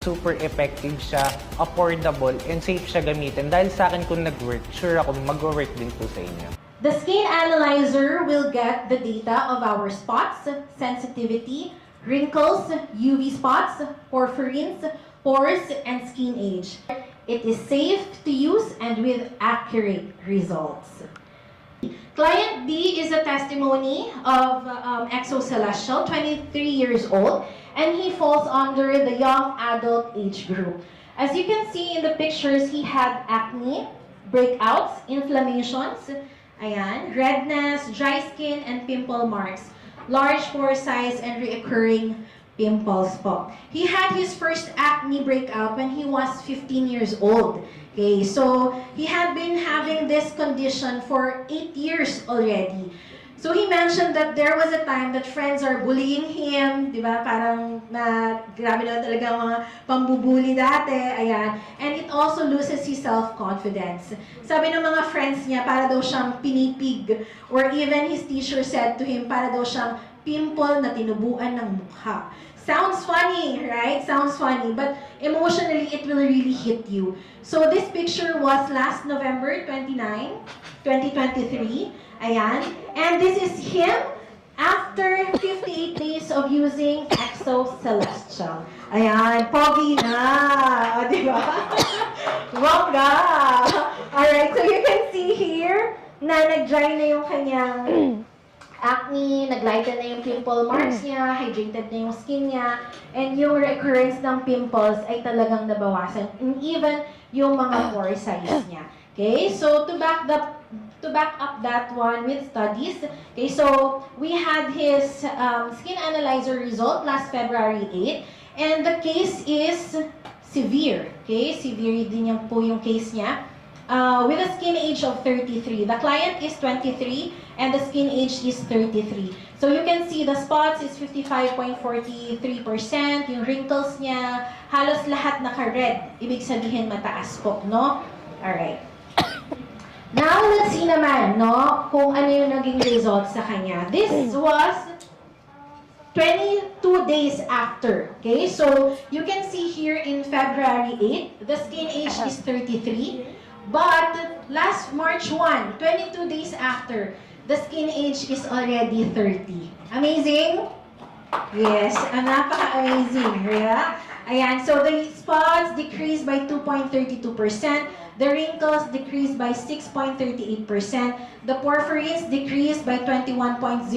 super effective siya, affordable, and safe siya gamitin. Dahil sa akin kung nag-work, sure ako mag-work din po sa inyo. The skin analyzer will get the data of our spots, sensitivity, wrinkles, UV spots, porphyrins, pores, and skin age. It is safe to use and with accurate results. Client B is a testimony of Exo Celestial, 23 years old, and he falls under the young adult age group. As you can see in the pictures, he had acne, breakouts, inflammations, ayan, redness, dry skin, and pimple marks, large pore size, and reoccurring pimples po. He had his first acne breakout when he was 15 years old. Okay, so he had been having this condition for 8 years already. So he mentioned that there was a time that friends are bullying him, di ba? Parang grabe na talaga mga pambubuli dati, ayan. And it also loses his self-confidence. Sabi ng mga friends niya, para daw siyang pinipig. Or even his teacher said to him, para daw siyang pimple na tinubuan ng mukha. Sounds funny, right? Sounds funny, but emotionally, it will really hit you. So this picture was last November 29, 2023. Ayan. And this is him after 58 days of using Exo Celestial. Ayan. Pogi na. O, diba? Bongga. Alright, so you can see here na nag-dry na yung kanyang acne, naglighten na yung pimple marks niya, hydrated na yung skin niya, and yung recurrence ng pimples ay talagang nabawasan. And even yung mga pore size niya. Okay, so to back up that one with studies, okay, so we had his skin analyzer result last February 8, and the case is severe. Okay, severe din yung po yung case niya. With a skin age of 33. The client is 23 and the skin age is 33. So you can see the spots is 55.43%. Yung wrinkles niya, halos lahat naka-red. Ibig sabihin mataas po, no? Alright. Now, let's see naman, no? Kung ano yung naging results sa kanya. This was 22 days after. Okay? So, you can see here in February 8, the skin age is 33. But last March 1, 22 days after, the skin age is already 30. Amazing? Yes, napaka-amazing. Yeah? Ayan, so the spots decreased by 2.32%, the wrinkles decreased by 6.38%, the porphyrins decreased by 21.02%,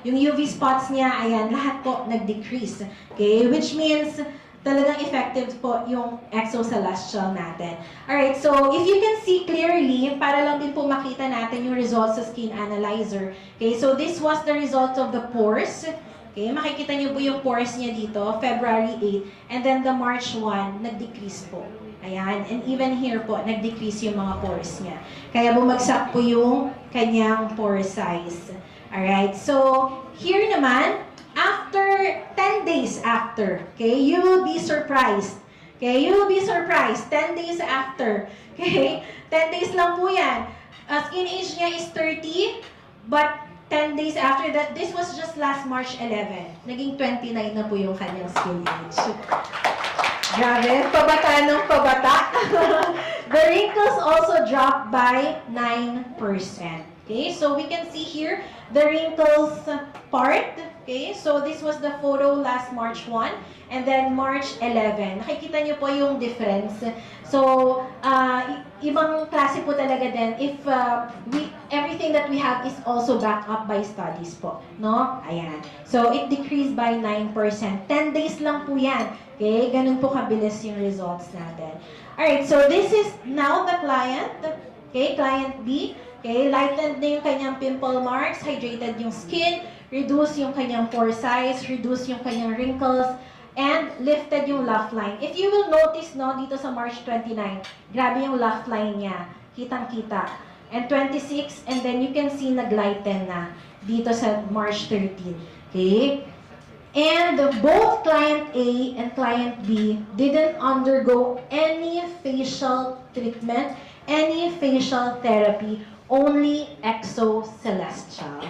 yung UV spots niya, ayan, lahat po nag-decrease. Okay, which means talagang effective po yung Exo Celestial natin. Alright, so if you can see clearly, para lang din po makita natin yung results sa skin analyzer. Okay, so this was the result of the pores. Okay, makikita niyo po yung pores niya dito, February 8, and then the March 1, nag-decrease po. Ayan, and even here po, nag-decrease yung mga pores niya. Kaya bumagsak po yung kanyang pore size. Alright, so here naman, after 10 days after, okay, you will be surprised. Okay, you will be surprised. 10 days after. Okay, 10 days lang po yan. Skin age niya is 30, but 10 days after that, this was just last March 11. Naging 29 na po yung kanyang skin age. Grabe, pabata ng pabata. The wrinkles also dropped by 9%. Okay, so we can see here the wrinkles part. Okay, so this was the photo last March 1 and then March 11. Nakikita niyo po yung difference. So, ibang klase po talaga din if everything that we have is also backed up by studies po, no? Ayan. So, it decreased by 9%. 10 days lang po yan. Okay, ganun po kabilis yung results natin. Alright, so this is now the client. Okay, client B. Okay, lightened na yung kanyang pimple marks, hydrated yung skin, reduce yung kanyang pore size, reduce yung kanyang wrinkles, and lifted yung laugh line. If you will notice, no, dito sa March 29, grabe yung laugh line niya. Kitang-kita. And 26, and then you can see nag-lighten na dito sa March 13. Okay? And both client A and client B didn't undergo any facial treatment, any facial therapy, only Exo Celestial.